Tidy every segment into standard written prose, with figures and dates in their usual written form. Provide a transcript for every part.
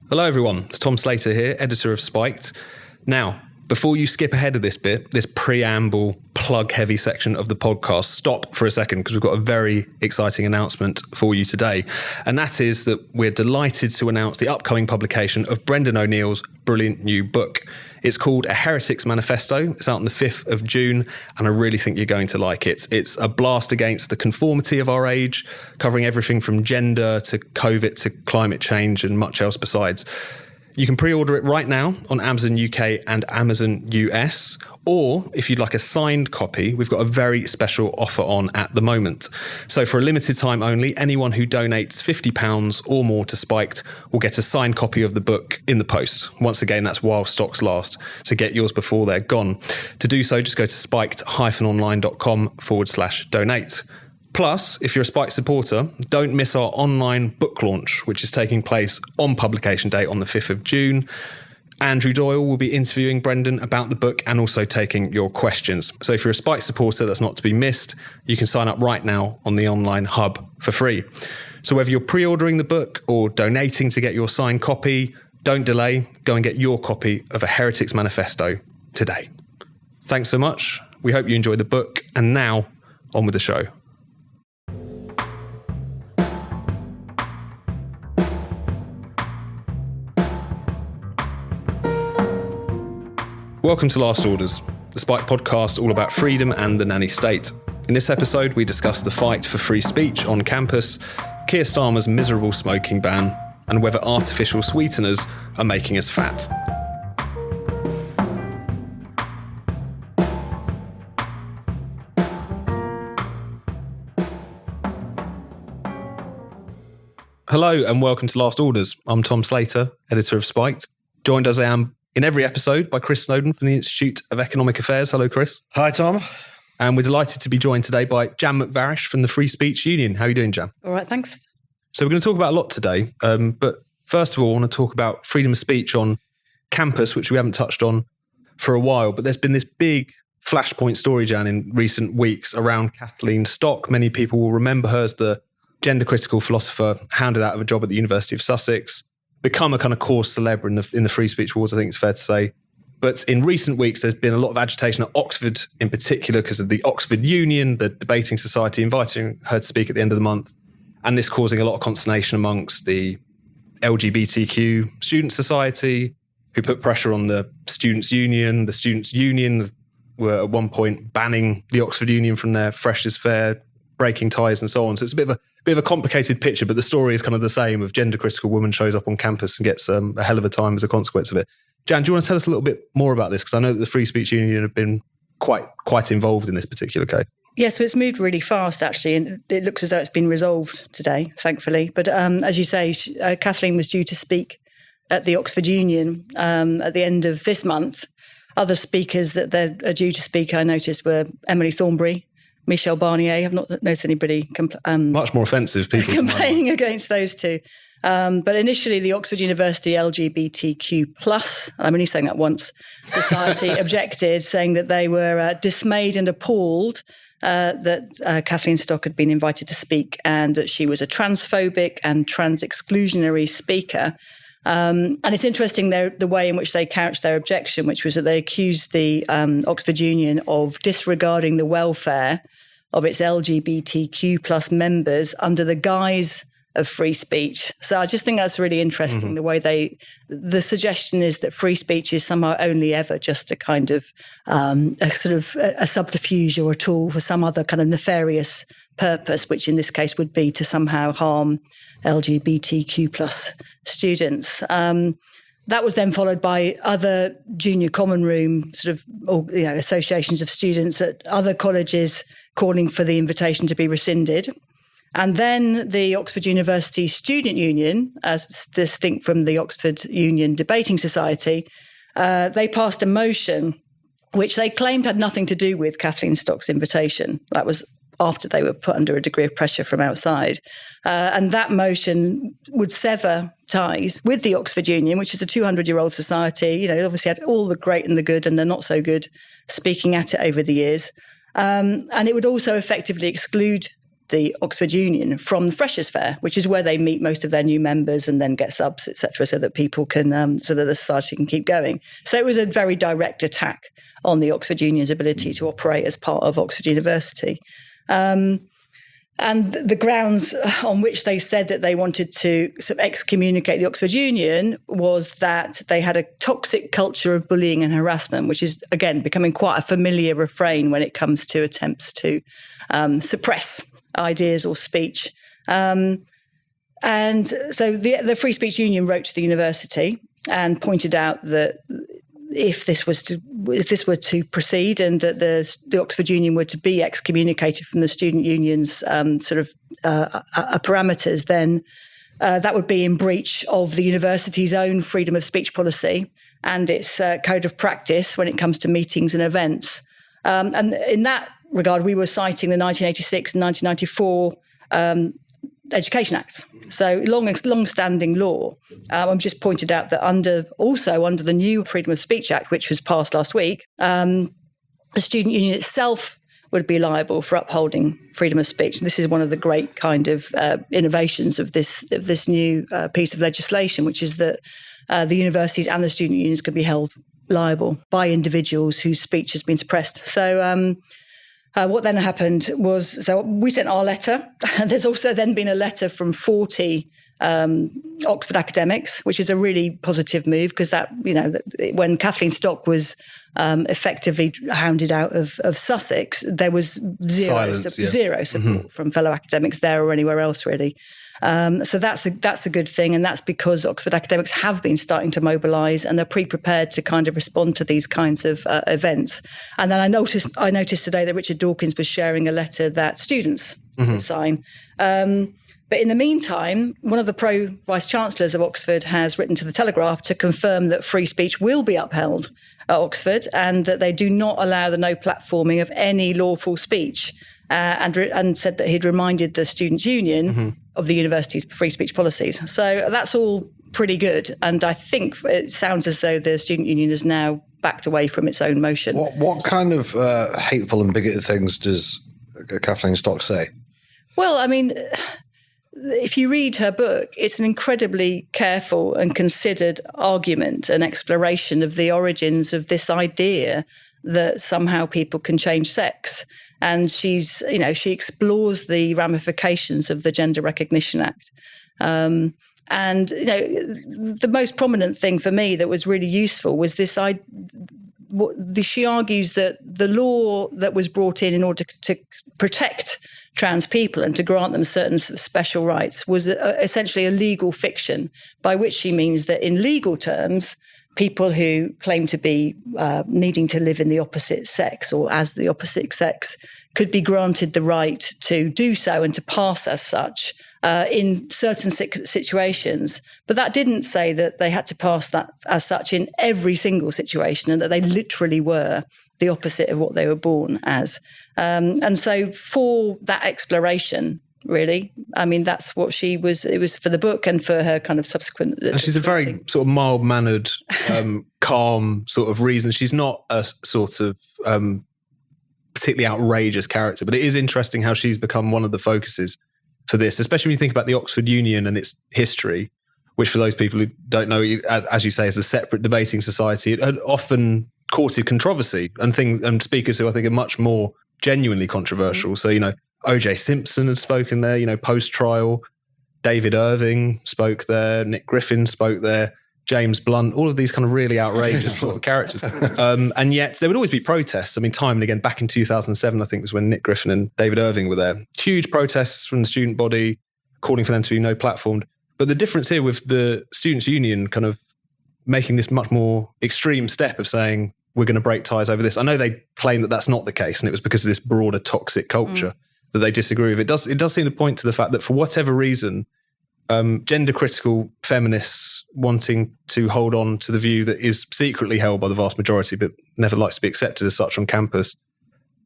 Hello everyone, it's Tom Slater here, editor of Spiked. Now, before you skip ahead of this bit, this preamble, plug-heavy section of the podcast, stop for a second because we've got a very exciting announcement for you today. And that is that we're delighted to announce the upcoming publication of Brendan O'Neill's brilliant new book. It's called A Heretic's Manifesto. It's out on the 5th of June, and I really think you're going to like it. It's a blast against the conformity of our age, covering everything from gender to COVID to climate change and much else besides. You can pre-order it right now on Amazon UK and Amazon US, or if you'd like a signed copy, we've got a very special offer on at the moment. So for a limited time only, anyone who donates £50 or more to Spiked will get a signed copy of the book in the post. Once again, that's while stocks last, so get yours before they're gone. To do so, just go to spiked-online.com/donate. Plus, if you're a Spiked supporter, don't miss our online book launch, which is taking place on publication date on the 5th of June. Andrew Doyle will be interviewing Brendan about the book and also taking your questions. So if you're a Spiked supporter, that's not to be missed. You can sign up right now on the online hub for free. So whether you're pre-ordering the book or donating to get your signed copy, don't delay. Go and get your copy of A Heretic's Manifesto today. Thanks so much. We hope you enjoy the book. And now, on with the show. Welcome to Last Orders, the Spike podcast all about freedom and the nanny state. In this episode, we discuss the fight for free speech on campus, Keir Starmer's miserable smoking ban, and whether artificial sweeteners are making us fat. Hello and welcome to Last Orders. I'm Tom Slater, editor of Spiked, joined as I am in every episode by Chris Snowdon from the Institute of Economic Affairs. Hello, Chris. Hi, Tom. And we're delighted to be joined today by Jan Macvarish from the Free Speech Union. How are you doing, Jan? All right, thanks. So we're going to talk about a lot today. But first of all, I want to talk about freedom of speech on campus, which we haven't touched on for a while. But there's been this big flashpoint story, Jan, in recent weeks around Kathleen Stock. Many people will remember her as the gender-critical philosopher hounded out of a job at the University of Sussex, become a kind of cause célèbre in the free speech wars, I think it's fair to say. But in recent weeks, there's been a lot of agitation at Oxford in particular because of the Oxford Union, the debating society, inviting her to speak at the end of the month. And this causing a lot of consternation amongst the LGBTQ student society, who put pressure on the Students' Union. The Students' Union were at one point banning the Oxford Union from their Freshers' Fair, breaking ties and so on. So it's a bit of a complicated picture, but the story is kind of the same of gender-critical woman shows up on campus and gets a hell of a time as a consequence of it. Jan, do you want to tell us a little bit more about this? Because I know that the Free Speech Union have been quite involved in this particular case. Yeah, so it's moved really fast, actually, and it looks as though it's been resolved today, thankfully. But as you say, Kathleen was due to speak at the Oxford Union at the end of this month. Other speakers that are due to speak, I noticed, were Emily Thornberry, Michelle Barnier. I've not noticed anybody much more offensive people complaining against those two. But initially, the Oxford University LGBTQ+, I'm only saying that once, society objected, saying that they were dismayed and appalled that Kathleen Stock had been invited to speak and that she was a transphobic and trans-exclusionary speaker. And it's interesting the way in which they couched their objection, which was that they accused the Oxford Union of disregarding the welfare of its LGBTQ+ members under the guise of free speech. So I just think that's really interesting, the way the suggestion is that free speech is somehow only ever just a kind of a subterfuge or a tool for some other kind of nefarious purpose, which in this case would be to somehow harm LGBTQ+ students. That was then followed by other junior common room associations of students at other colleges calling for the invitation to be rescinded. And then the Oxford University Student Union, as distinct from the Oxford Union Debating Society, they passed a motion which they claimed had nothing to do with Kathleen Stock's invitation. That was after they were put under a degree of pressure from outside. And that motion would sever ties with the Oxford Union, which is a 200-year-old society, obviously had all the great and the good and the not so good speaking at it over the years. And it would also effectively exclude the Oxford Union from the Freshers' Fair, which is where they meet most of their new members and then get subs, etc., so that people can, so that the society can keep going. So it was a very direct attack on the Oxford Union's ability to operate as part of Oxford University. And the grounds on which they said that they wanted to sort of excommunicate the Oxford Union was that they had a toxic culture of bullying and harassment, which is, again, becoming quite a familiar refrain when it comes to attempts to suppress ideas or speech. And so the Free Speech Union wrote to the university and pointed out that if this were to proceed and that the Oxford Union were to be excommunicated from the student union's parameters, then that would be in breach of the university's own freedom of speech policy and its code of practice when it comes to meetings and events. And in that regard, we were citing the 1986 and 1994 Education Acts. So long-standing law. I've just pointed out that under the new Freedom of Speech Act, which was passed last week, the student union itself would be liable for upholding freedom of speech. And this is one of the great kind of innovations of this new piece of legislation, which is that the universities and the student unions could be held liable by individuals whose speech has been suppressed. So what then happened was, so we sent our letter. There's also then been a letter from 40 Oxford academics, which is a really positive move because that, when Kathleen Stock was effectively hounded out of Sussex, there was zero support from fellow academics there or anywhere else, really. So that's a good thing, and that's because Oxford academics have been starting to mobilise and they're pre-prepared to kind of respond to these kinds of events. And then I noticed today that Richard Dawkins was sharing a letter that students could sign. But in the meantime, one of the pro-vice-chancellors of Oxford has written to the Telegraph to confirm that free speech will be upheld at Oxford and that they do not allow the no platforming of any lawful speech. And said that he'd reminded the Students' Union of the university's free speech policies. So that's all pretty good. And I think it sounds as though the Student Union has now backed away from its own motion. What kind of hateful and bigoted things does Kathleen Stock say? Well, I mean, if you read her book, it's an incredibly careful and considered argument and exploration of the origins of this idea that somehow people can change sex. And she explores the ramifications of the Gender Recognition Act. And, the most prominent thing for me that was really useful was this. She argues that the law that was brought in order to protect trans people and to grant them certain special rights was essentially a legal fiction, by which she means that in legal terms, people who claim to be needing to live in the opposite sex or as the opposite sex could be granted the right to do so and to pass as such in certain situations. But that didn't say that they had to pass that as such in every single situation and that they literally were the opposite of what they were born as. And so for that exploration, really, I mean, that's what it was for the book and for her kind of subsequent. And she's a very sort of mild-mannered, calm sort of reason. She's not a sort of particularly outrageous character, but it is interesting how she's become one of the focuses for this, especially when you think about the Oxford Union and its history, which for those people who don't know, as you say, is a separate debating society. It had often courted controversy and speakers who I think are much more genuinely controversial. So, O.J. Simpson had spoken there, post-trial. David Irving spoke there. Nick Griffin spoke there. James Blunt, all of these kind of really outrageous sort of characters. And yet there would always be protests. I mean, time and again, back in 2007, I think was when Nick Griffin and David Irving were there. Huge protests from the student body, calling for them to be no platformed. But the difference here with the Students' Union kind of making this much more extreme step of saying, we're going to break ties over this. I know they claim that that's not the case, and it was because of this broader toxic culture that they disagree with. It does seem to point to the fact that for whatever reason, gender critical feminists wanting to hold on to the view that is secretly held by the vast majority but never likes to be accepted as such on campus,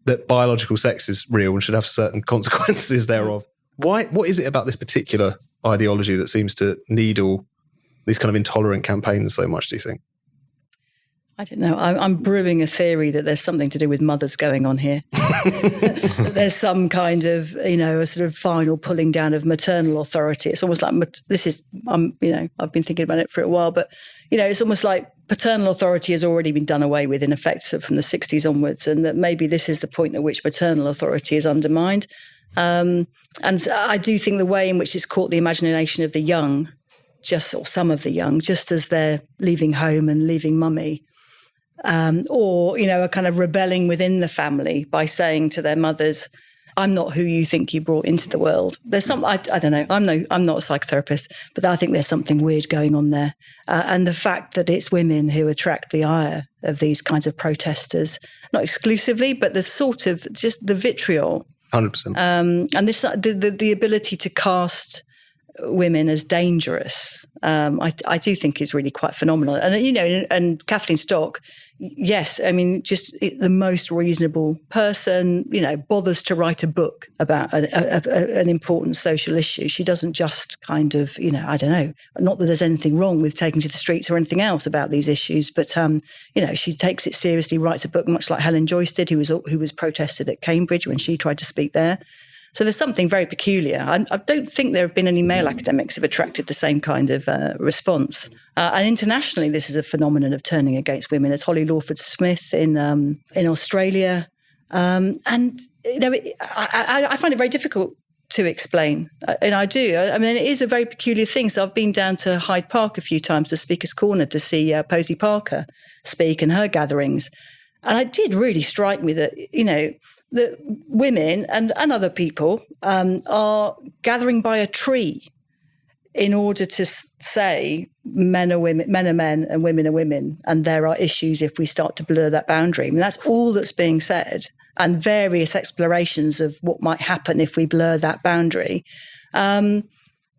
that biological sex is real and should have certain consequences thereof. What is it about this particular ideology that seems to needle these kind of intolerant campaigns so much, do you think? I don't know. I'm brewing a theory that there's something to do with mothers going on here. That there's some kind of, a sort of final pulling down of maternal authority. It's almost like I've been thinking about it for a while, but, it's almost like paternal authority has already been done away with in effect from the 60s onwards, and that maybe this is the point at which maternal authority is undermined. And I do think the way in which it's caught the imagination of the young, or some of the young, just as they're leaving home and leaving mummy, or a kind of rebelling within the family by saying to their mothers, "I'm not who you think you brought into the world." There's some, I don't know. I'm not a psychotherapist, but I think there's something weird going on there. And the fact that it's women who attract the ire of these kinds of protesters, not exclusively, but the sort of just the vitriol, 100%. and this the ability to cast women as dangerous, I do think is really quite phenomenal. And and Kathleen Stock, yes, I mean, just the most reasonable person, bothers to write a book about an important social issue. She doesn't just kind of, I don't know, not that there's anything wrong with taking to the streets or anything else about these issues, but she takes it seriously, writes a book much like Helen Joyce did, who was protested at Cambridge when she tried to speak there. So there's something very peculiar. I don't think there have been any male academics who have attracted the same kind of response. And internationally, this is a phenomenon of turning against women. There's Holly Lawford Smith in Australia. I find it very difficult to explain. And I do. I mean, it is a very peculiar thing. So I've been down to Hyde Park a few times to Speaker's Corner to see Posey Parker speak and her gatherings. And it did really strike me that, that women and other people are gathering by a tree in order to say men are women, men are men, and women are women, and there are issues if we start to blur that boundary. I mean, that's all that's being said, and various explorations of what might happen if we blur that boundary. And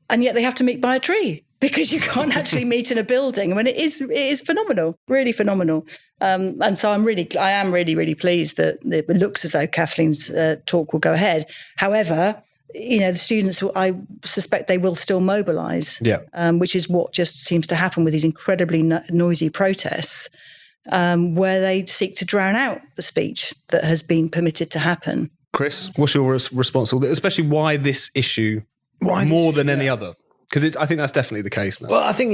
yet they have to meet by a tree, because you can't actually meet in a building. I mean, it is phenomenal, really phenomenal. And so I am really, really pleased that it looks as though Kathleen's talk will go ahead. However, the students, I suspect they will still mobilise, which is what just seems to happen with these incredibly noisy protests, where they seek to drown out the speech that has been permitted to happen. Chris, what's your response, especially why this issue more than any other? Because I think that's definitely the case now. Well, I think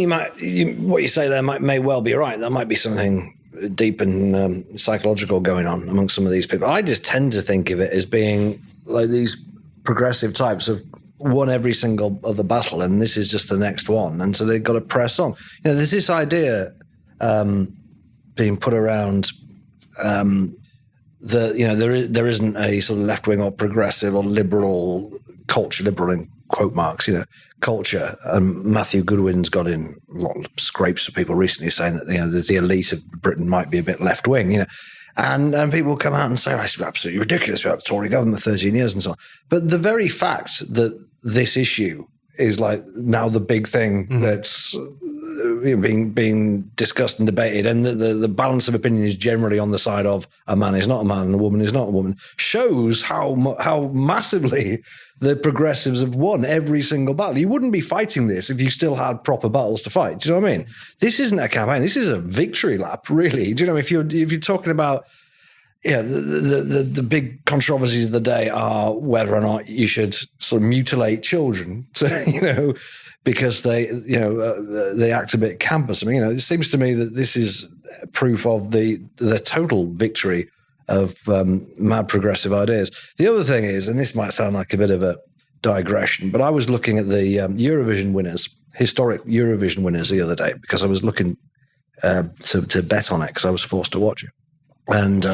what you say there may well be right. There might be something deep and psychological going on amongst some of these people. I just tend to think of it as being like these progressive types have won every single other battle, and this is just the next one. And so they've got to press on. There's this idea being put around that there isn't a sort of left-wing or progressive or liberal culture, liberal in quote marks, culture. And Matthew Goodwin's got in a lot of scrapes for people recently saying that the elite of Britain might be a bit left wing, and people come out and say, it's absolutely ridiculous. We have the Tory government 13 years and so on. But the very fact that this issue is like now the big thing that's being discussed and debated, and the balance of opinion is generally on the side of a man is not a man and a woman is not a woman, shows how massively the progressives have won every single battle. You wouldn't be fighting this if you still had proper battles to fight. Do you know what I mean? This isn't a campaign. This is a victory lap, really. Do you know, if you're talking about the big controversies of the day are whether or not you should sort of mutilate children, because they act a bit campus. I mean, it seems to me that this is proof of the total victory of mad progressive ideas. The other thing is, and this might sound like a bit of a digression, but I was looking at the Eurovision winners, historic Eurovision winners the other day, because I was looking to bet on it because I was forced to watch it. And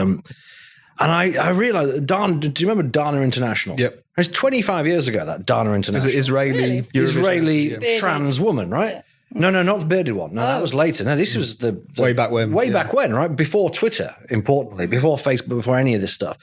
I realized, do you remember Dana International? Yep. It was 25 years ago, that Dana International. Is it Israeli? Really? Israeli trans woman, right? Yeah. No, not the bearded one. No, that was later. No, this was the way back when. Back when, right? Before Twitter, importantly, before Facebook, before any of this stuff.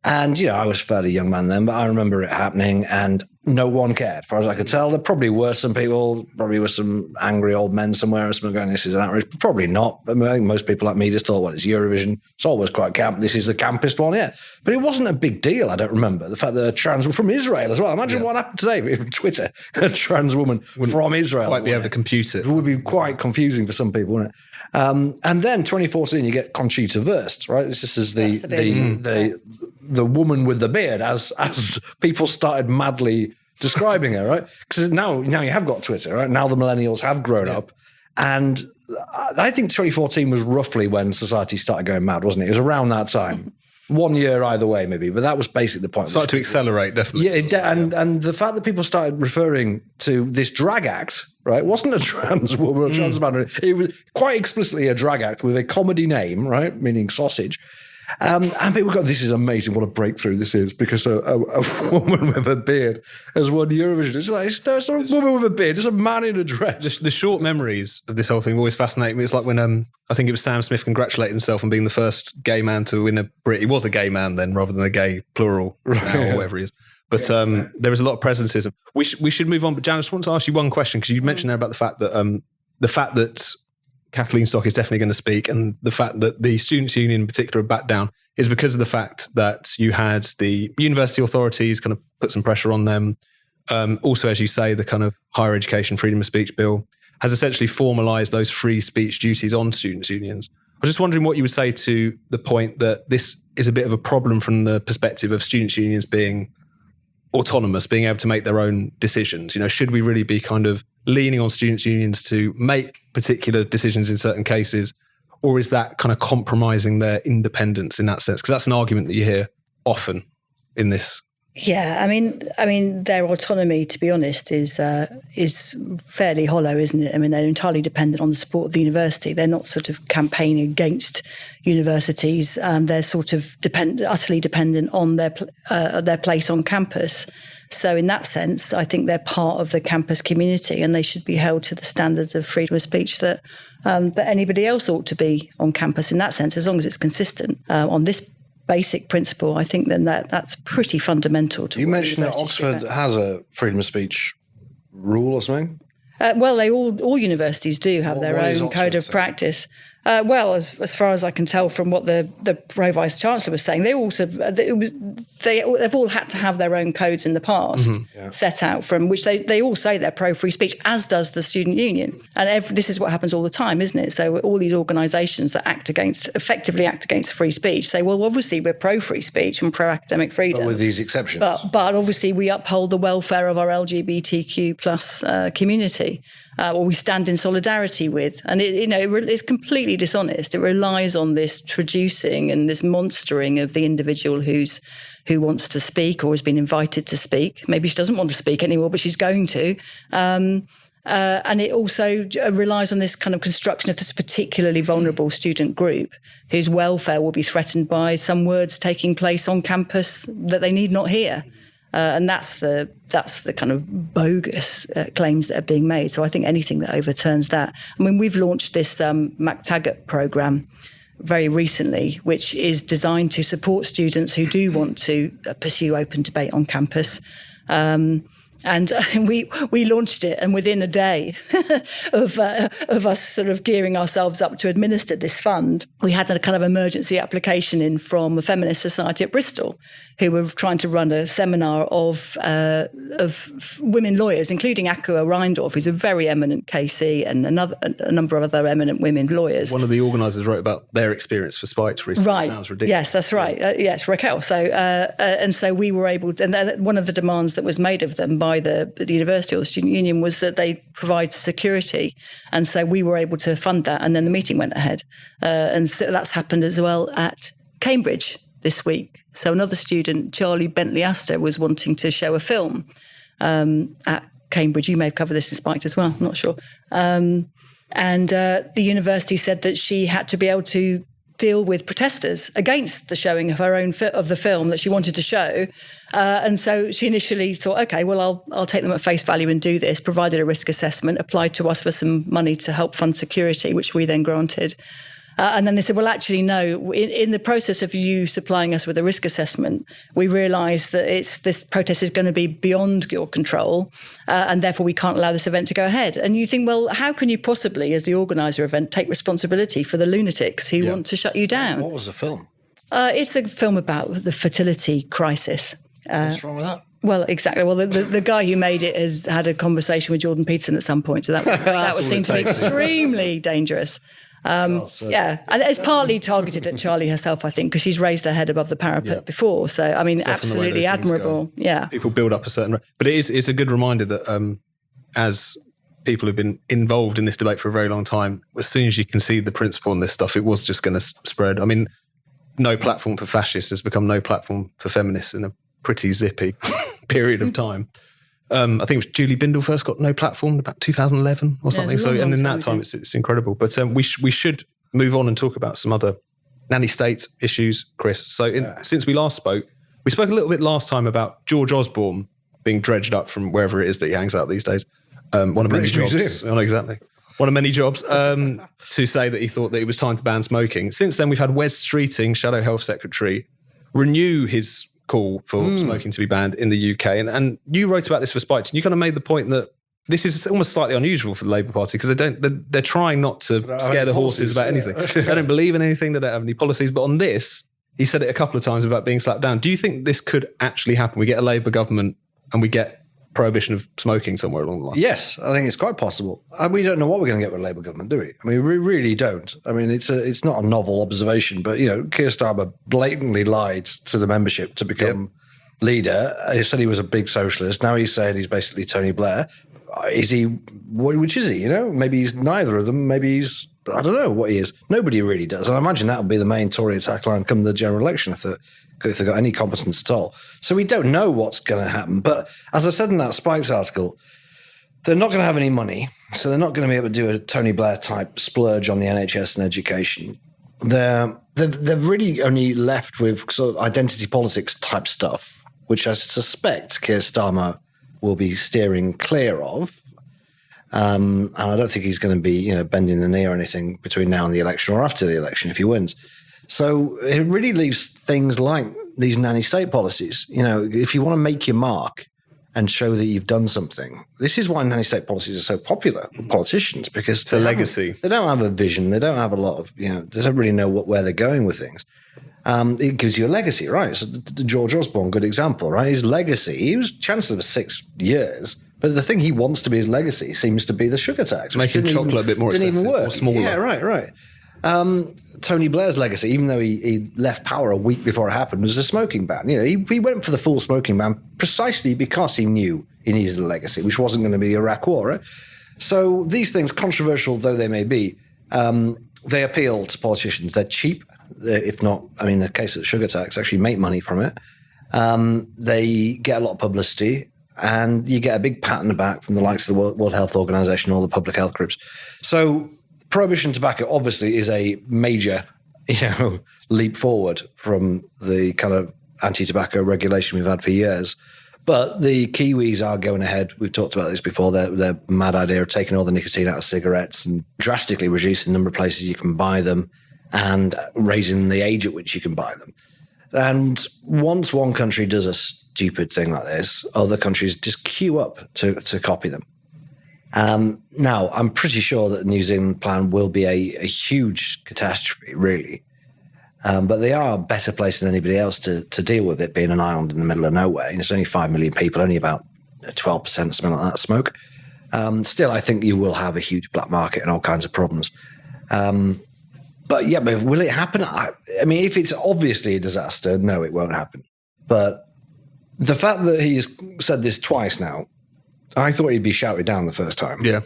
And, I was a fairly young man then, but I remember it happening. And no one cared, as far as I could tell. There probably were some people, probably were some angry old men somewhere or something going, this is an outrage, but probably not. I mean, I think most people like me just thought, well, it's Eurovision. It's always quite camp. This is the campest one, yeah. But it wasn't a big deal, I don't remember. The fact that a trans woman from Israel as well. Imagine what happened today on Twitter. A trans woman from Israel. Quite be able to compute it. It would be quite confusing for some people, wouldn't it? And then 2014, you get Conchita Wurst, right? This is the woman with the beard, as people started madly describing her, right? Because now you have got Twitter, right? Now the millennials have grown up. And I think 2014 was roughly when society started going mad, wasn't it? It was around that time. 1 year either way, maybe. But that was basically the point. Started to accelerate, definitely. Yeah, and the fact that people started referring to this drag act, right? It wasn't a trans woman or a trans man. It was quite explicitly a drag act with a comedy name, right? Meaning sausage. And people go, this is amazing. What a breakthrough this is, because a woman with a beard has won Eurovision. It's like, it's not a woman with a beard. It's a man in a dress. The short memories of this whole thing always fascinate me. It's like when I think it was Sam Smith congratulated himself on being the first gay man to win a Brit. He was a gay man then, rather than a gay plural now, or whatever he is. But there is a lot of presentism. We should move on. But Jan, I just want to ask you one question, because you mentioned there about the fact that Kathleen Stock is definitely going to speak, and the fact that the Students' Union in particular backed down is because of the fact that you had the university authorities kind of put some pressure on them. Also, as you say, the kind of higher education freedom of speech bill has essentially formalised those free speech duties on students' unions. I was just wondering what you would say to the point that this is a bit of a problem from the perspective of students' unions being autonomous, being able to make their own decisions. You know, should we really be kind of leaning on students' unions to make particular decisions in certain cases, or is that kind of compromising their independence in that sense? Because that's an argument that you hear often in this. Yeah, I mean, their autonomy, to be honest, is fairly hollow, isn't it? I mean, they're entirely dependent on the support of the university. They're not sort of campaigning against universities. They're sort of utterly dependent on their place on campus. So in that sense, I think they're part of the campus community, and they should be held to the standards of freedom of speech that anybody else ought to be on campus. In that sense, as long as it's consistent on this basic principle, I think then that's pretty fundamental to. You mentioned that Oxford has a freedom of speech rule or something. Well, all universities do have their own code of practice. Well, as far as I can tell from what the Pro Vice Chancellor was saying, they've all had to have their own codes in the past set out, from which they all say they're pro free speech, as does the student union. And this is what happens all the time, isn't it? So all these organisations that effectively act against free speech say, well, obviously we're pro free speech and pro academic freedom, but with these exceptions. But obviously we uphold the welfare of our LGBTQ plus community. Or we stand in solidarity with. And it's completely dishonest. It relies on this traducing and this monstering of the individual who wants to speak or has been invited to speak. Maybe she doesn't want to speak anymore, but she's going to. And it also relies on this kind of construction of this particularly vulnerable student group whose welfare will be threatened by some words taking place on campus that they need not hear. And that's the kind of bogus claims that are being made. So I think anything that overturns that. I mean, we've launched this MacTaggart programme very recently, which is designed to support students who do want to pursue open debate on campus. And we launched it, and within a day of us sort of gearing ourselves up to administer this fund, we had a kind of emergency application in from a feminist society at Bristol, who were trying to run a seminar of women lawyers, including Akua Reindorf, who's a very eminent KC, and a number of other eminent women lawyers. One of the organisers wrote about their experience for Spikes recently. Right. Sounds ridiculous. Yes, that's right. Yes, Raquel. So and so we were able to, and one of the demands that was made of them by the university or the student union was that they provide security, and so we were able to fund that, and then the meeting went ahead, and so that's happened as well at Cambridge this week. So another student, Charlie Bentley Astor, was wanting to show a film at Cambridge. You may have covered this in Spiked as well, I'm not sure. And the university said that she had to be able to deal with protesters against the showing of her own of the film that she wanted to show. And so she initially thought, okay, well, I'll take them at face value and do this, provided a risk assessment, applied to us for some money to help fund security, which we then granted. And then they said, well, actually, no, in the process of you supplying us with a risk assessment, we realise that this protest is going to be beyond your control, and therefore we can't allow this event to go ahead. And you think, well, how can you possibly, as the organiser of the event, take responsibility for the lunatics who want to shut you down? What was the film? It's a film about the fertility crisis. What's wrong with that? Well, exactly. Well, the guy who made it has had a conversation with Jordan Peterson at some point, so that would seem to be extremely dangerous. And it's partly targeted at Charlie herself, I think, because she's raised her head above the parapet before. So, I mean, absolutely admirable. Yeah, people build up a certain, but it's a good reminder that as people who've been involved in this debate for a very long time, as soon as you concede the principle on this stuff, it was just going to spread. I mean, no platform for fascists has become no platform for feminists in a pretty zippy period of time. I think it was Julie Bindel first got no platform about 2011 or something. So, and in that time, it's incredible. But we should move on and talk about some other nanny state issues, Chris. So since we last spoke, we spoke a little bit last time about George Osborne being dredged up from wherever it is that he hangs out these days. One of many jobs. Oh, exactly. One of many jobs to say that he thought that it was time to ban smoking. Since then, we've had Wes Streeting, Shadow Health Secretary, renew his call for smoking to be banned in the UK. And you wrote about this for Spiked, and you kind of made the point that this is almost slightly unusual for the Labour Party because they're trying not to scare the horses about anything. They don't believe in anything, they don't have any policies. But on this, he said it a couple of times about being slapped down. Do you think this could actually happen? We get a Labour government and we get prohibition of smoking somewhere along the line? Yes, I think it's quite possible. We don't know what we're going to get with a Labour government, do we? I mean, we really don't. I mean, it's not a novel observation, but, Keir Starmer blatantly lied to the membership to become leader. He said he was a big socialist. Now he's saying he's basically Tony Blair. Is he? Which is he? Maybe he's neither of them. Maybe he's, I don't know what he is. Nobody really does. And I imagine that'll be the main Tory attack line come the general election if they've got any competence at all. So we don't know what's going to happen. But as I said in that Spikes article, they're not going to have any money. So they're not going to be able to do a Tony Blair type splurge on the NHS and education. They're really only left with sort of identity politics type stuff, which I suspect Keir Starmer will be steering clear of. And I don't think he's going to be, bending the knee or anything between now and the election or after the election if he wins. So it really leaves things like these nanny state policies. If you want to make your mark and show that you've done something, this is why nanny state policies are so popular with politicians, because it's a legacy. They don't have a vision. They don't have a lot of, they don't really know where they're going with things. It gives you a legacy, right? So the George Osborne, good example, right? His legacy, he was Chancellor for 6 years, but the thing he wants to be his legacy seems to be the sugar tax. Making chocolate a bit more expensive, didn't even work. Or smaller. Yeah, right. Tony Blair's legacy, even though he left power a week before it happened, was a smoking ban. He went for the full smoking ban precisely because he knew he needed a legacy, which wasn't going to be the Iraq War, right? So these things, controversial though they may be, they appeal to politicians. They're cheap. If not, in the case of the sugar tax, actually make money from it. They get a lot of publicity, and you get a big pat on the back from the likes of the World Health Organization, all the public health groups. So prohibition tobacco obviously is a major, leap forward from the kind of anti-tobacco regulation we've had for years. But the Kiwis are going ahead. We've talked about this before. Their mad idea of taking all the nicotine out of cigarettes and drastically reducing the number of places you can buy them, and raising the age at which you can buy them. And once one country does a stupid thing like this, other countries just queue up to copy them. Now, I'm pretty sure that the New Zealand plan will be a huge catastrophe, really. But they are a better place than anybody else to deal with it, being an island in the middle of nowhere. There's only 5 million people, only about 12%, something like that, smoke. Still, I think you will have a huge black market and all kinds of problems. But will it happen? If it's obviously a disaster, no, it won't happen. But the fact that he's said this twice now, I thought he'd be shouted down the first time. Yeah.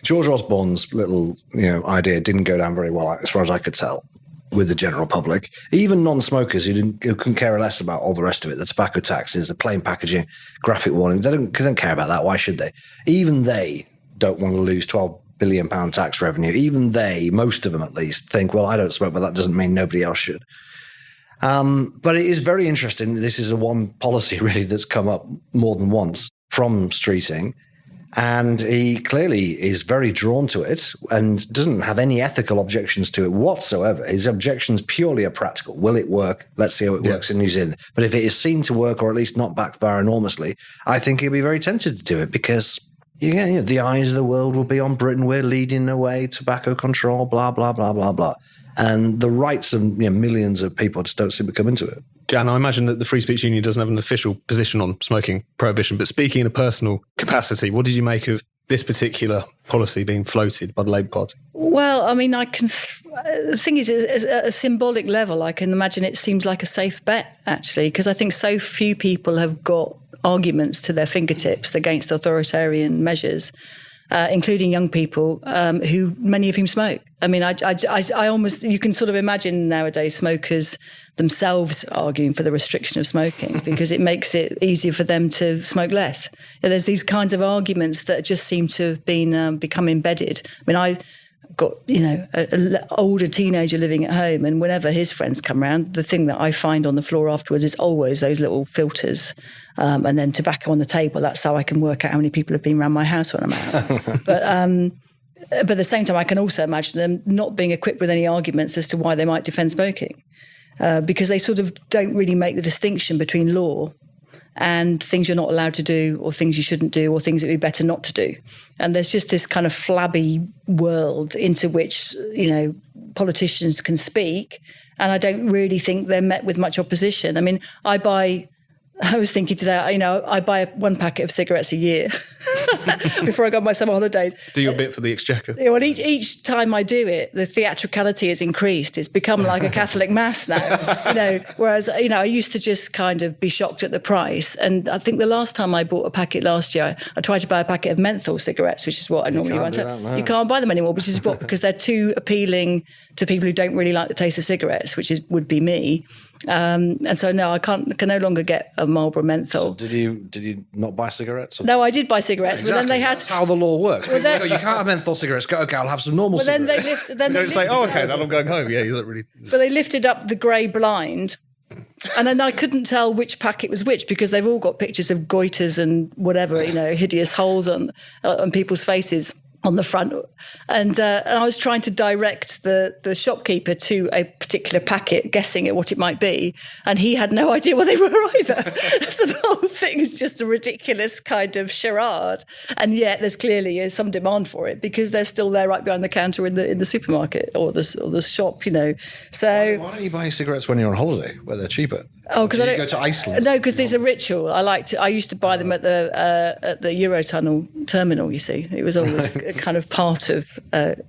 George Osborne's little, idea didn't go down very well, as far as I could tell, with the general public. Even non-smokers who couldn't care less about all the rest of it, the tobacco taxes, the plain packaging, graphic warning, they don't care about that. Why should they? Even they don't want to lose £12 billion tax revenue. Even they, most of them at least, think, well, I don't smoke, but that doesn't mean nobody else should. But it is very interesting. This is a one policy really that's come up more than once from Streeting. And he clearly is very drawn to it and doesn't have any ethical objections to it whatsoever. His objections purely are practical. Will it work? Let's see how it works in New Zealand. But if it is seen to work, or at least not backfire enormously, I think he'll be very tempted to do it because the eyes of the world will be on Britain. We're leading the way, tobacco control, blah, blah, blah, blah, blah. And the rights of millions of people just don't seem to come into it. Jan, I imagine that the Free Speech Union doesn't have an official position on smoking prohibition, but speaking in a personal capacity, what did you make of this particular policy being floated by the Labour Party? Well, I mean, the thing is, at a symbolic level, I can imagine it seems like a safe bet, actually, because I think so few people have got arguments to their fingertips against authoritarian measures, including young people who many of whom smoke. I mean, I almost, you can sort of imagine nowadays smokers themselves arguing for the restriction of smoking because it makes it easier for them to smoke less. There's these kinds of arguments that just seem to have been become embedded. I mean, I got, an older teenager living at home, and whenever his friends come round, the thing that I find on the floor afterwards is always those little filters and then tobacco on the table. That's how I can work out how many people have been around my house when I'm out. But at the same time, I can also imagine them not being equipped with any arguments as to why they might defend smoking because they sort of don't really make the distinction between law and things you're not allowed to do or things you shouldn't do or things that would be better not to do. And there's just this kind of flabby world into which, politicians can speak, and I don't really think they're met with much opposition. I mean, I was thinking today, I buy one packet of cigarettes a year before I go on my summer holidays. Do your bit for the exchequer. Yeah, well, each time I do it, the theatricality has increased. It's become like a Catholic mass now, whereas, I used to just kind of be shocked at the price. And I think the last time I bought a packet last year, I tried to buy a packet of menthol cigarettes, which is what I normally want. You can't buy them anymore, which is because they're too appealing to people who don't really like the taste of cigarettes, would be me. And so no, I can no longer get a Marlboro menthol. So did you not buy cigarettes? No, I did buy cigarettes, exactly. But then they had. That's how the law works. You can't have menthol cigarettes. Go, okay, I'll have some normal cigarettes. Then they say, okay, then I'm going home. Yeah, you don't really. But they lifted up the grey blind. And then I couldn't tell which packet was which because they've all got pictures of goiters and whatever, hideous holes on people's faces on the front. And I was trying to direct the shopkeeper to a particular packet, guessing at what it might be. And he had no idea what they were either. So the whole thing is just a ridiculous kind of charade. And yet there's clearly some demand for it because they're still there right behind the counter in the supermarket or the shop, So why don't you buy cigarettes when you're on holiday where they're cheaper? Oh, because I go to Iceland. No, because there's a ritual. I used to buy them at the Eurotunnel terminal. You see, it was always a kind of part of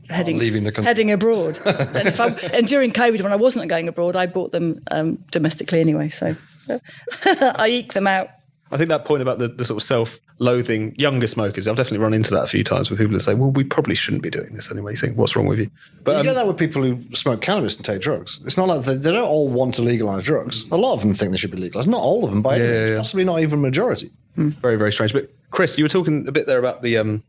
heading abroad. And during COVID, when I wasn't going abroad, I bought them domestically anyway. So I eke them out. I think that point about the sort of self-loathing younger smokers, I've definitely run into that a few times with people that say, well, we probably shouldn't be doing this anyway. You think, what's wrong with you? But you get that with people who smoke cannabis and take drugs. It's not like they don't all want to legalise drugs. A lot of them think they should be legalised. Not all of them by any means. Possibly not even a majority. Very, very strange. But Chris, you were talking a bit there about the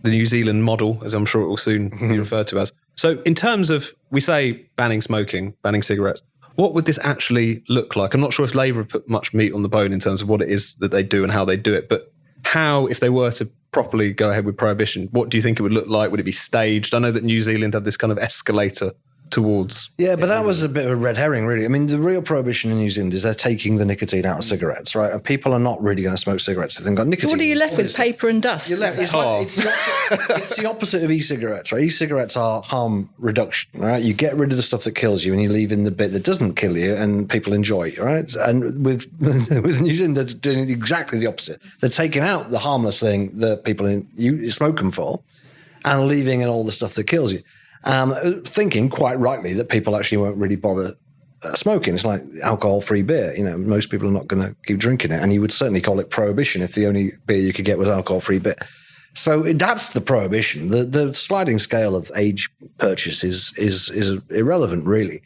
New Zealand model, as I'm sure it will soon be referred to as. So in terms of, we say banning smoking, banning cigarettes, what would this actually look like? I'm not sure if Labour put much meat on the bone in terms of what it is that they do and how they do it, but how, if they were to properly go ahead with prohibition, what do you think it would look like? Would it be staged? I know that New Zealand had this kind of escalator towards... Yeah, but that was a bit of a red herring, really. I mean, the real prohibition in New Zealand is they're taking the nicotine out of cigarettes, right? And people are not really going to smoke cigarettes if they've got nicotine. So what are you left with? Paper and dust? You're left, it's the opposite of e-cigarettes, right? E-cigarettes are harm reduction, right? You get rid of the stuff that kills you and you leave in the bit that doesn't kill you and people enjoy it, right? And with New Zealand, they're doing exactly the opposite. They're taking out the harmless thing that people you smoke them for and leaving in all the stuff that kills you. Thinking quite rightly that people actually won't really bother smoking. It's like alcohol-free beer. Most people are not going to keep drinking it, and you would certainly call it prohibition if the only beer you could get was alcohol-free beer. So that's the prohibition. The sliding scale of age purchase is irrelevant, really.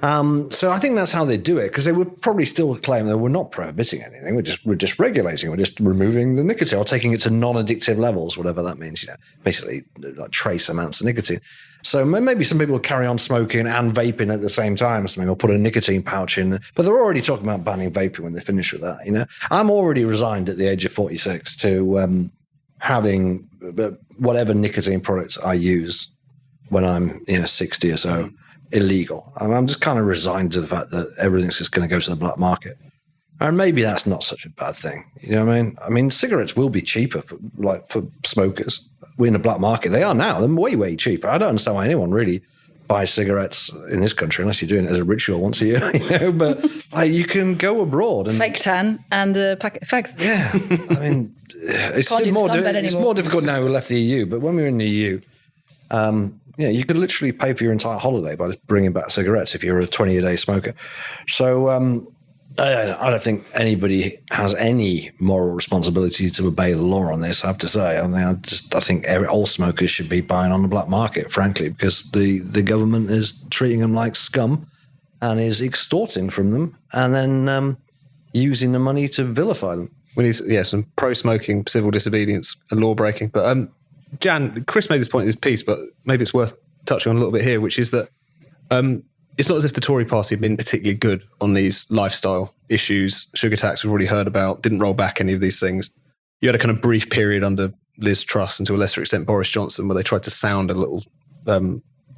So I think that's how they do it, because they would probably still claim that we're not prohibiting anything. We're just regulating. We're just removing the nicotine or taking it to non-addictive levels, whatever that means. Basically like trace amounts of nicotine. So maybe some people will carry on smoking and vaping at the same time or something, or put a nicotine pouch in. But they're already talking about banning vaping when they finish with that. I'm already resigned at the age of 46 to having whatever nicotine products I use when I'm 60 or so illegal. I'm just kind of resigned to the fact that everything's just going to go to the black market. And maybe that's not such a bad thing. You know what I mean? I mean, cigarettes will be cheaper for smokers. We're in the black market. They are now. They're way, way cheaper. I don't understand why anyone really buys cigarettes in this country unless you're doing it as a ritual once a year. But you can go abroad and fake tan and a packet of fags. Yeah, I mean, it's more difficult now we left the EU. But when we were in the EU, you could literally pay for your entire holiday by just bringing back cigarettes if you're a 20-a-day smoker. So I don't think anybody has any moral responsibility to obey the law on this, I have to say. I mean, I think all smokers should be buying on the black market, frankly, because the government is treating them like scum and is extorting from them and then using the money to vilify them. We need some pro-smoking, civil disobedience and law breaking. But Jan, Chris made this point in his piece, but maybe it's worth touching on a little bit here, which is that it's not as if the Tory party have been particularly good on these lifestyle issues. Sugar tax we've already heard about, didn't roll back any of these things. You had a kind of brief period under Liz Truss and to a lesser extent Boris Johnson where they tried to sound a little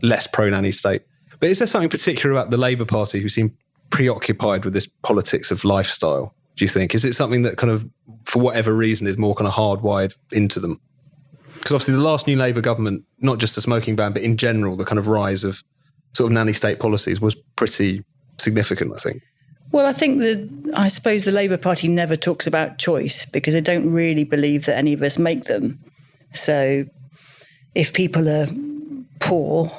less pro-nanny state. But is there something particular about the Labour Party who seem preoccupied with this politics of lifestyle, do you think? Is it something that kind of, for whatever reason, is more kind of hardwired into them? Because obviously the last new Labour government, not just the smoking ban, but in general, the kind of rise of sort of nanny state policies was pretty significant, I think. Well, I suppose the Labour Party never talks about choice because they don't really believe that any of us make them. So if people are poor,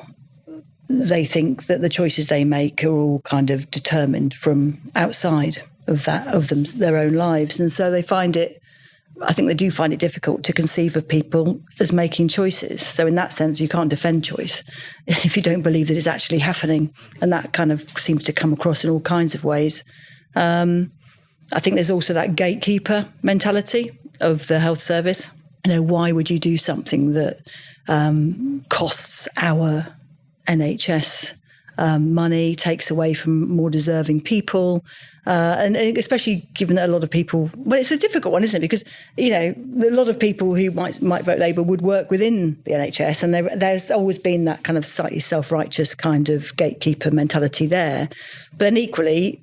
they think that the choices they make are all kind of determined from outside of their own lives. And so I think they do find it difficult to conceive of people as making choices. So in that sense, you can't defend choice if you don't believe that it's actually happening. And that kind of seems to come across in all kinds of ways. I think there's also that gatekeeper mentality of the health service. Why would you do something that costs our NHS money, takes away from more deserving people, and especially given that a lot of people, well, it's a difficult one, isn't it? Because, a lot of people who might vote Labour would work within the NHS, and there's always been that kind of slightly self-righteous kind of gatekeeper mentality there. But then equally,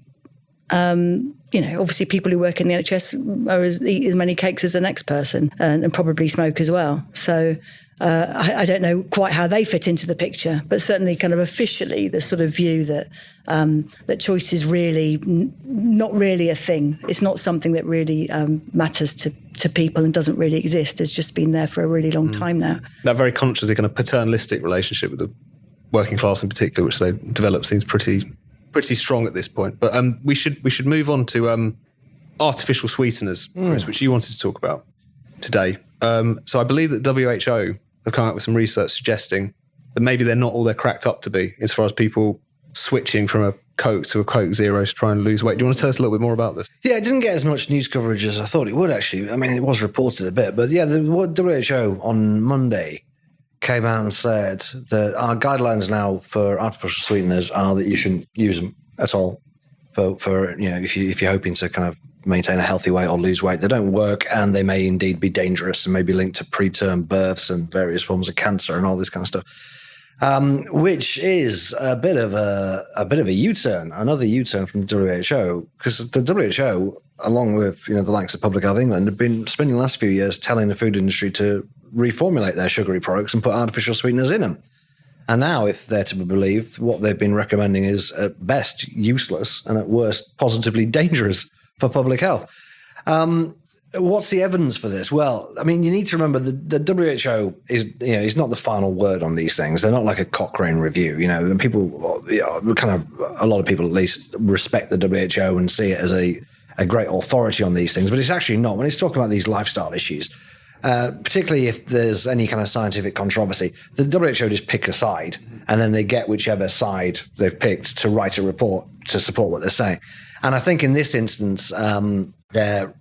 obviously people who work in the NHS eat as many cakes as the next person and probably smoke as well. So I don't know quite how they fit into the picture, but certainly kind of officially the sort of view that that choice is really not really a thing. It's not something that really matters to people and doesn't really exist. It's just been there for a really long time now. That very conscious kind of paternalistic relationship with the working class in particular, which they developed, seems pretty strong at this point. But we should move on to artificial sweeteners, Chris, which you wanted to talk about today. So I believe that WHO have come out with some research suggesting that maybe they're not all they're cracked up to be as far as people switching from a Coke to a Coke Zero to try and lose weight. Do you want to tell us a little bit more about this? Yeah, it didn't get as much news coverage as I thought it would, actually. I mean, it was reported a bit, but yeah, the WHO on Monday came out and said that our guidelines now for artificial sweeteners are that you shouldn't use them at all for if you're hoping to kind of maintain a healthy weight or lose weight. They don't work, and they may indeed be dangerous and may be linked to preterm births and various forms of cancer and all this kind of stuff, which is a bit of a U-turn, another U-turn from the WHO, because the WHO, along with the likes of Public Health England, have been spending the last few years telling the food industry to reformulate their sugary products and put artificial sweeteners in them. And now, if they're to be believed, what they've been recommending is at best useless and at worst positively dangerous for public health. What's the evidence for this? Well, I mean, you need to remember the WHO is not the final word on these things. They're not like a Cochrane review, and people, a lot of people at least respect the WHO and see it as a great authority on these things, but it's actually not. When it's talking about these lifestyle issues, particularly if there's any kind of scientific controversy, the WHO just pick a side, and then they get whichever side they've picked to write a report to support what they're saying. And I think in this instance, their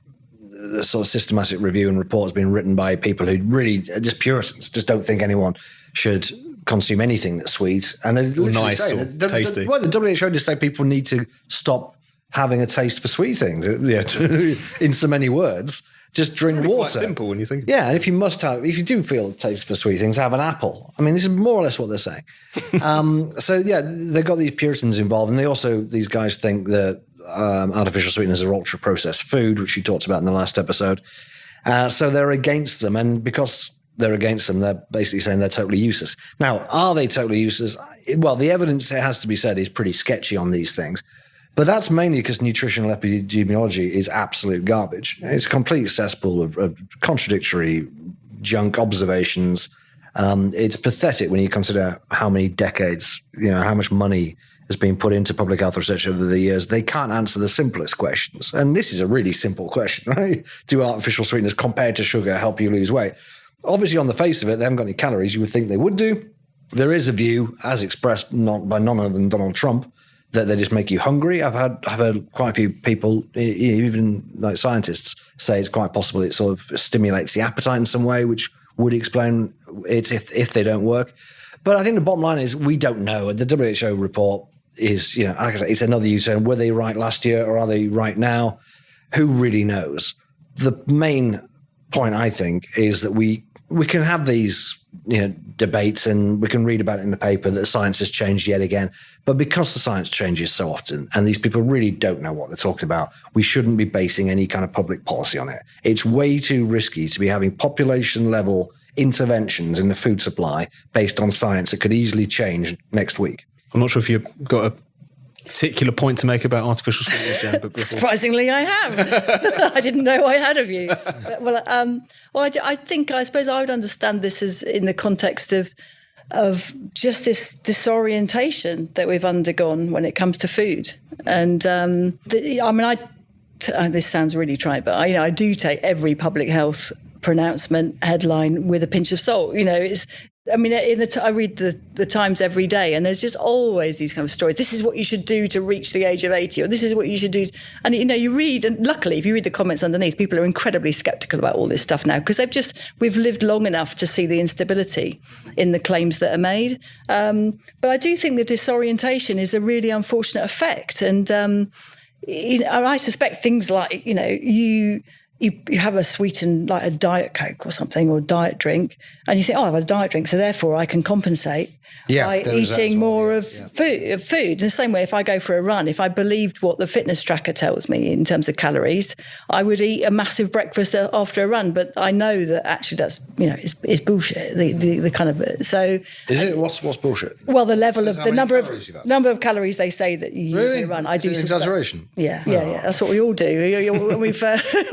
sort of systematic review and report has been written by people who really are just Puritans, just don't think anyone should consume anything that's sweet. And they nice or tasty. The WHO just say people need to stop having a taste for sweet things, in so many words. just drink water. Quite simple when you think. Yeah, and if you do feel a taste for sweet things, have an apple. I mean, this is more or less what they're saying. So yeah, they've got these Puritans involved, and these guys think that artificial sweeteners are ultra processed food, which we talked about in the last episode. So they're against them, and because they're against them, they're basically saying they're totally useless. Now, are they totally useless? Well, the evidence, it has to be said, is pretty sketchy on these things. But that's mainly because nutritional epidemiology is absolute garbage. It's a complete cesspool of contradictory junk observations. It's pathetic when you consider how many decades, how much money has been put into public health research over the years. They can't answer the simplest questions. And this is a really simple question, right? Do artificial sweeteners compared to sugar help you lose weight? Obviously, on the face of it, they haven't got any calories. You would think they would do. There is a view, as expressed by none other than Donald Trump, that they just make you hungry. I've heard quite a few people, even like scientists, say it's quite possible it sort of stimulates the appetite in some way, which would explain it if they don't work. But I think the bottom line is we don't know. The WHO report is, like I said, it's another U-turn. Were they right last year or are they right now? Who really knows? The main point, I think, is that we can have these debates and we can read about it in the paper that science has changed yet again. But because the science changes so often and these people really don't know what they're talking about, we shouldn't be basing any kind of public policy on it. It's way too risky to be having population level interventions in the food supply based on science that could easily change next week. I'm not sure if you've got a particular point to make about artificial sweeteners, Jan, but surprisingly, I have. I didn't know I had of you. I suppose I would understand this as in the context of just this disorientation that we've undergone when it comes to food. And this sounds really trite, but I do take every public health pronouncement headline with a pinch of salt. I read the Times every day, and there's just always these kind of stories. This is what you should do to reach the age of 80, or this is what you should do. And, you read, and luckily, if you read the comments underneath, people are incredibly skeptical about all this stuff now, because we've lived long enough to see the instability in the claims that are made. But I do think the disorientation is a really unfortunate effect. And, I suspect things like, you have a sweetened, like a Diet Coke or something, or diet drink, and you think, I've had a diet drink, so therefore I can compensate by eating more of food. In the same way, if I go for a run, if I believed what the fitness tracker tells me in terms of calories, I would eat a massive breakfast after a run. But I know that actually that's, it's bullshit. The kind of, so. Is it? What's bullshit? Well, the level of, the number of calories they say that you use in a run. I do suspect. Exaggeration? Yeah. That's what we all do.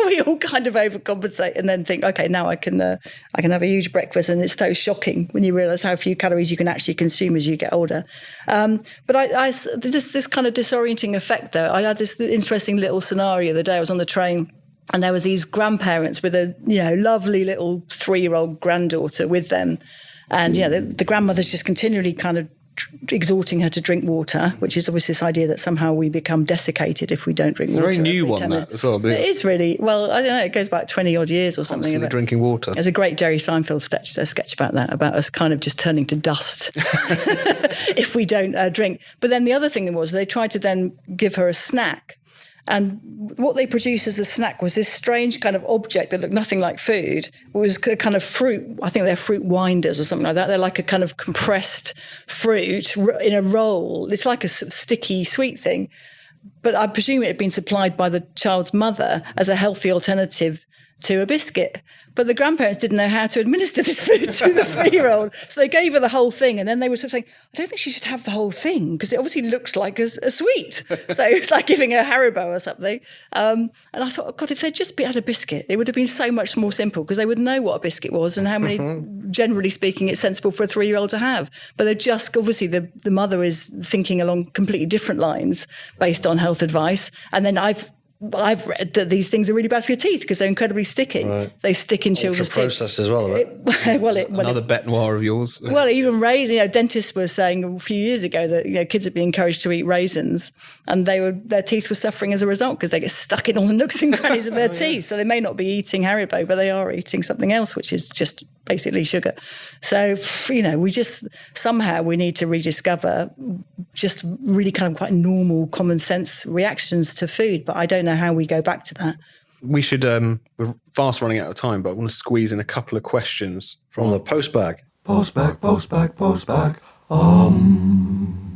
We all kind of overcompensate and then think, okay, now I can have a huge breakfast, and it's so shocking when you realise how few calories you can actually consume as you get older. But this kind of disorienting effect, though. I had this interesting little scenario the day I was on the train, and there was these grandparents with a lovely little 3-year-old granddaughter with them, and the grandmother's just continually kind of exhorting her to drink water, which is obviously this idea that somehow we become desiccated if we don't drink water. It's a very new one, that as well. It is really, well, I don't know, it goes back 20 odd years or something. Constantly drinking water. There's a great Jerry Seinfeld sketch about that, about us kind of just turning to dust if we don't drink. But then the other thing was they tried to then give her a snack. And what they produced as a snack was this strange kind of object that looked nothing like food. It was a kind of fruit. I think they're fruit winders or something like that. They're like a kind of compressed fruit in a roll. It's like a sticky sweet thing. But I presume it had been supplied by the child's mother as a healthy alternative to a biscuit. But the grandparents didn't know how to administer this food to the 3-year-old. So they gave her the whole thing. And then they were sort of saying, I don't think she should have the whole thing because it obviously looks like a sweet. So it's like giving her Haribo or something. And I thought, oh God, if they'd just had a biscuit, it would have been so much more simple because they would know what a biscuit was and how many, generally speaking, it's sensible for a 3-year-old to have. But they're just, obviously, the mother is thinking along completely different lines based on health advice. And then I've read that these things are really bad for your teeth because they're incredibly sticky. Right. They stick in children's teeth. Processed as well. Another bête noire of yours. Well, even raisins. Dentists were saying a few years ago that kids have been encouraged to eat raisins, and their teeth were suffering as a result because they get stuck in all the nooks and crannies of their teeth. So they may not be eating Haribo, but they are eating something else, which is just basically sugar. So we just somehow we need to rediscover just really kind of quite normal common sense reactions to food. But I don't know how we go back to that. we should, we're fast running out of time, but I want to squeeze in a couple of questions From the postbag. Postbag.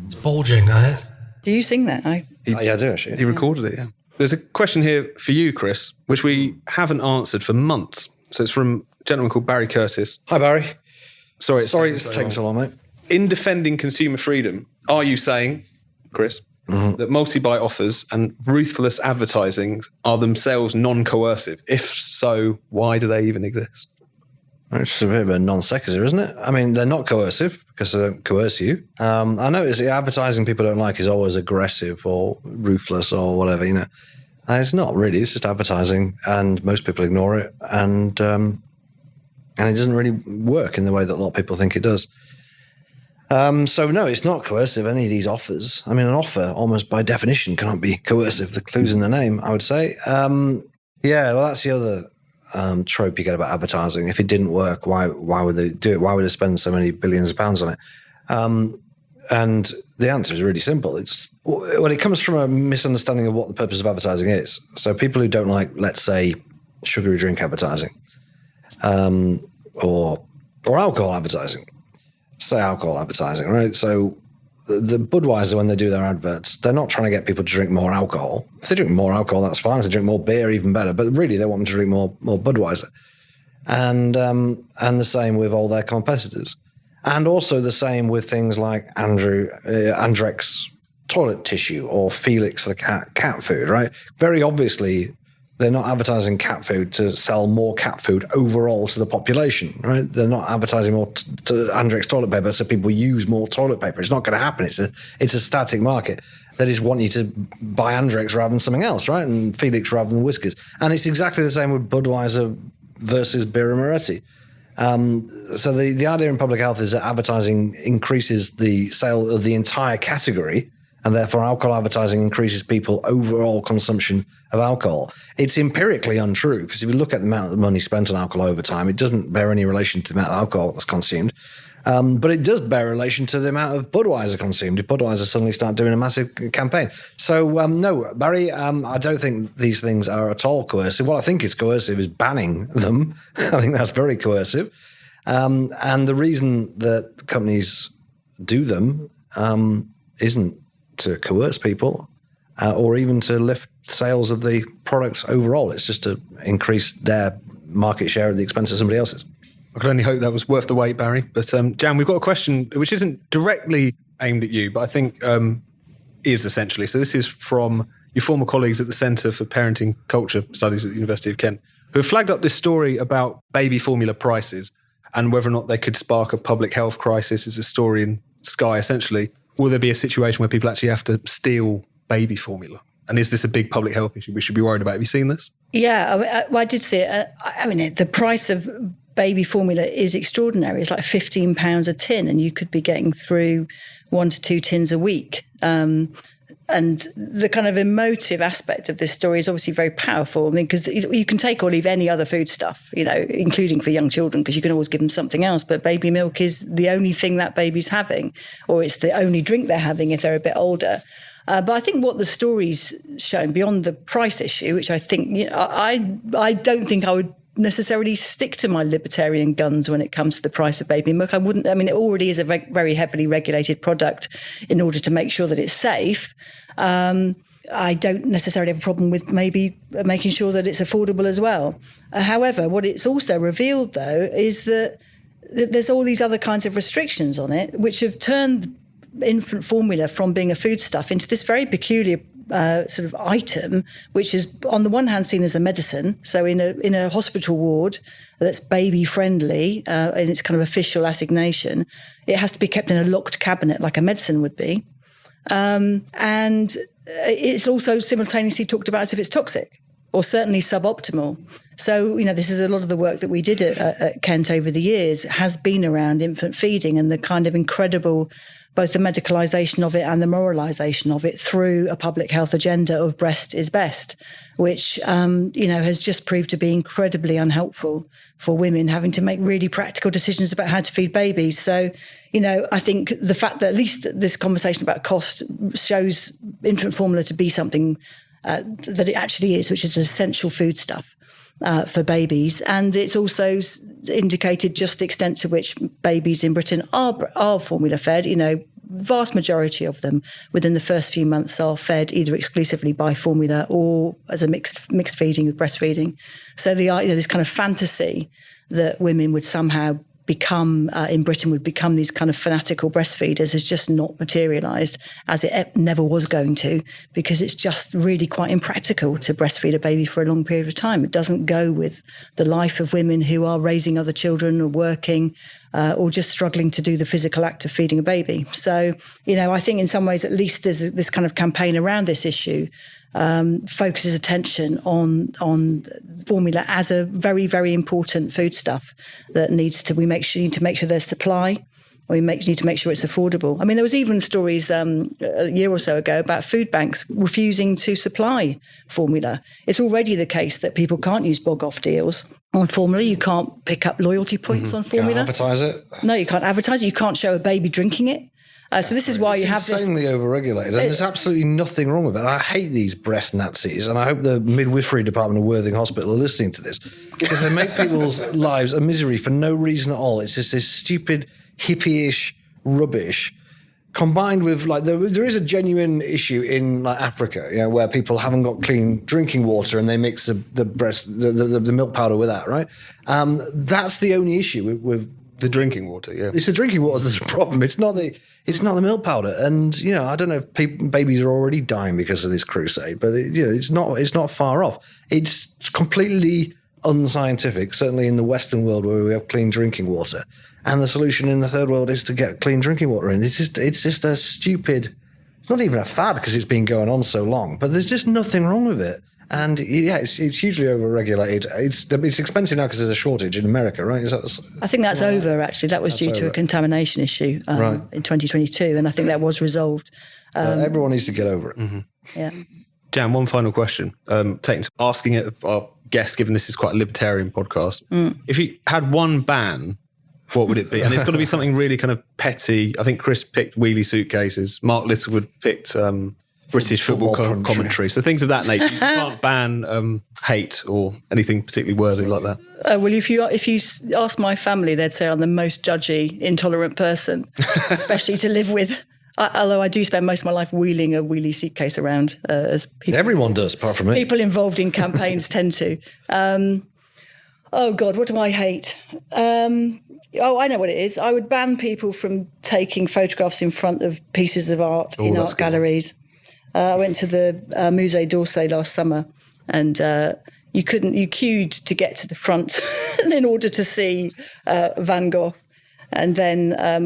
It's bulging, Do you sing that? Yeah, I do actually. He recorded it, yeah. There's a question here for you, Chris, which we haven't answered for months. So it's from a gentleman called Barry Curtis. Hi, Barry. Sorry it's taking so long, mate. In defending consumer freedom, are you saying, Chris, that multi-buy offers and ruthless advertising are themselves non-coercive? If so, why do they even exist? It's a bit of a non sequitur, isn't it? I mean, they're not coercive because they don't coerce you. I notice the advertising people don't like is always aggressive or ruthless or whatever, you know. And it's not really. It's just advertising, and most people ignore it, and it doesn't really work in the way that a lot of people think it does. So no, it's not coercive, any of these offers. I mean, an offer almost by definition cannot be coercive. The clue's in the name, I would say. Yeah, well, that's the other trope you get about advertising. If it didn't work, why would they do it? Why would they spend so many billions of pounds on it? And the answer is really simple. It comes from a misunderstanding of what the purpose of advertising is. So people who don't like, let's say, sugary drink advertising, or alcohol advertising. Say alcohol advertising, right? So the Budweiser, when they do their adverts, they're not trying to get people to drink more alcohol. If they drink more alcohol, that's fine. If they drink more beer, even better. But really, they want them to drink more Budweiser. And the same with all their competitors. And also the same with things like Andrex toilet tissue or Felix the cat food, right? Very obviously, they're not advertising cat food to sell more cat food overall to the population, right? They're not advertising more to Andrex toilet paper so people use more toilet paper. It's not going to happen. It's a static market. They just want you to buy Andrex rather than something else, right? And Felix rather than Whiskers. And it's exactly the same with Budweiser versus Birra Moretti. So the idea in public health is that advertising increases the sale of the entire category, and therefore alcohol advertising increases people overall consumption of alcohol. It's empirically untrue, because if you look at the amount of money spent on alcohol over time, it doesn't bear any relation to the amount of alcohol that's consumed. But it does bear relation to the amount of Budweiser consumed if Budweiser suddenly start doing a massive campaign. So no, Barry, I don't think these things are at all coercive. What I think is coercive is banning them. I think that's very coercive. And the reason that companies do them isn't to coerce people or even to lift sales of the products overall. It's just to increase their market share at the expense of somebody else's. I could only hope that was worth the wait, Barry. But Jan, we've got a question which isn't directly aimed at you, but I think is essentially. So this is from your former colleagues at the Centre for Parenting Culture Studies at the University of Kent, who have flagged up this story about baby formula prices and whether or not they could spark a public health crisis. Is a story in Sky, essentially. Will there be a situation where people actually have to steal baby formula? And is this a big public health issue we should be worried about? Have you seen this? Yeah, I did see it. I mean, the price of baby formula is extraordinary. It's like £15 a tin, and you could be getting through 1 to 2 tins a week. And the kind of emotive aspect of this story is obviously very powerful. I mean, because you can take or leave any other food stuff, you know, including for young children, because you can always give them something else. But baby milk is the only thing that baby's having, or it's the only drink they're having if they're a bit older. But I think what the story's shown, beyond the price issue, which I think, you know, I don't think I would necessarily stick to my libertarian guns when it comes to the price of baby milk. I wouldn't. I mean, it already is a very heavily regulated product in order to make sure that it's safe. I don't necessarily have a problem with maybe making sure that it's affordable as well. However, what it's also revealed, though, is that there's all these other kinds of restrictions on it, which have turned infant formula from being a foodstuff into this very peculiar sort of item, which is on the one hand seen as a medicine. So in a hospital ward that's baby friendly in its kind of official assignation, it has to be kept in a locked cabinet like a medicine would be. And it's also simultaneously talked about as if it's toxic or certainly suboptimal. So, you know, this is a lot of the work that we did at Kent over the years has been around infant feeding and the kind of incredible, both the medicalisation of it and the moralisation of it through a public health agenda of breast is best, which, you know, has just proved to be incredibly unhelpful for women having to make really practical decisions about how to feed babies. So, you know, I think the fact that at least this conversation about cost shows infant formula to be something that it actually is, which is an essential foodstuff for babies. And it's also indicated just the extent to which babies in Britain are formula fed. Vast majority of them within the first few months are fed either exclusively by formula or as a mixed feeding with breastfeeding. So this kind of fantasy that women would somehow become in Britain would become these kind of fanatical breastfeeders has just not materialised, as it never was going to, because it's just really quite impractical to breastfeed a baby for a long period of time. It doesn't go with the life of women who are raising other children or working or just struggling to do the physical act of feeding a baby. So, I think in some ways at least there's this kind of campaign around this issue focuses attention on formula as a very, very important foodstuff that we need to make sure there's supply. We need to make sure it's affordable. I mean, there was even stories a year or so ago about food banks refusing to supply formula. It's already the case that people can't use bog-off deals on formula. You can't pick up loyalty points on formula. Can't advertise it. No, you can't advertise it. You can't show a baby drinking it. So this is why you have this. It's insanely overregulated, and there's absolutely nothing wrong with it. I hate these breast Nazis, and I hope the midwifery department of Worthing Hospital are listening to this, because they make people's lives a misery for no reason at all. It's just this stupid hippie-ish rubbish, combined with there is a genuine issue in Africa, where people haven't got clean drinking water and they mix the milk powder with that, right? That's the only issue with the drinking water. Yeah, it's the drinking water that's a problem. It's not the milk powder. And I don't know if babies are already dying because of this crusade, but it's not far off. It's completely unscientific, certainly in the Western world where we have clean drinking water. And the solution in the third world is to get clean drinking water in. It's just a stupid. It's not even a fad because it's been going on so long. But there's just nothing wrong with it. And it's hugely overregulated. It's expensive now because there's a shortage in America, right? I think that's over, actually. That was due to a contamination issue in 2022, and I think that was resolved. Everyone needs to get over it. Mm-hmm. Yeah. Jan, one final question. Asking it of our guests, given this is quite a libertarian podcast. If you had one ban, what would it be? And it's got to be something really kind of petty. I think Chris picked wheelie suitcases. Mark Littlewood picked British football commentary. So things of that nature. You can't ban hate or anything particularly worthy like that. Well, if you ask my family, they'd say I'm the most judgy, intolerant person, especially to live with. Although I do spend most of my life wheeling a wheelie suitcase around, as people. Everyone does, apart from me. People involved in campaigns tend to. Oh God, what do I hate? I know what it is. I would ban people from taking photographs in front of pieces of art in art galleries. I went to the Musée d'Orsay last summer, and you queued to get to the front in order to see Van Gogh. And then I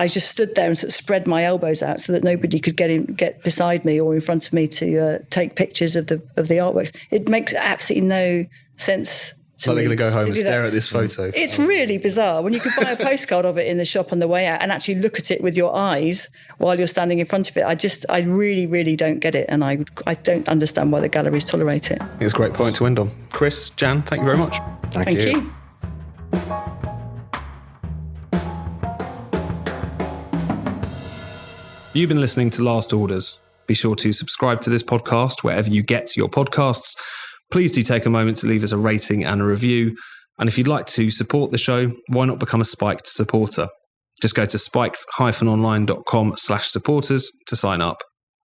just stood there and sort of spread my elbows out so that nobody could get beside me or in front of me to take pictures of the artworks. It makes absolutely no sense. So they're going to go home and stare at this photo. It's really bizarre when you could buy a postcard of it in the shop on the way out and actually look at it with your eyes while you're standing in front of it. I really, really don't get it, and I don't understand why the galleries tolerate it. It's a great point to end on. Chris, Jan, thank you very much. Thank you. You've been listening to Last Orders. Be sure to subscribe to this podcast wherever you get your podcasts. Please do take a moment to leave us a rating and a review. And if you'd like to support the show, why not become a Spiked supporter? Just go to spiked-online.com/supporters to sign up.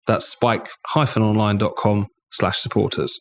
That's spiked-online.com/supporters.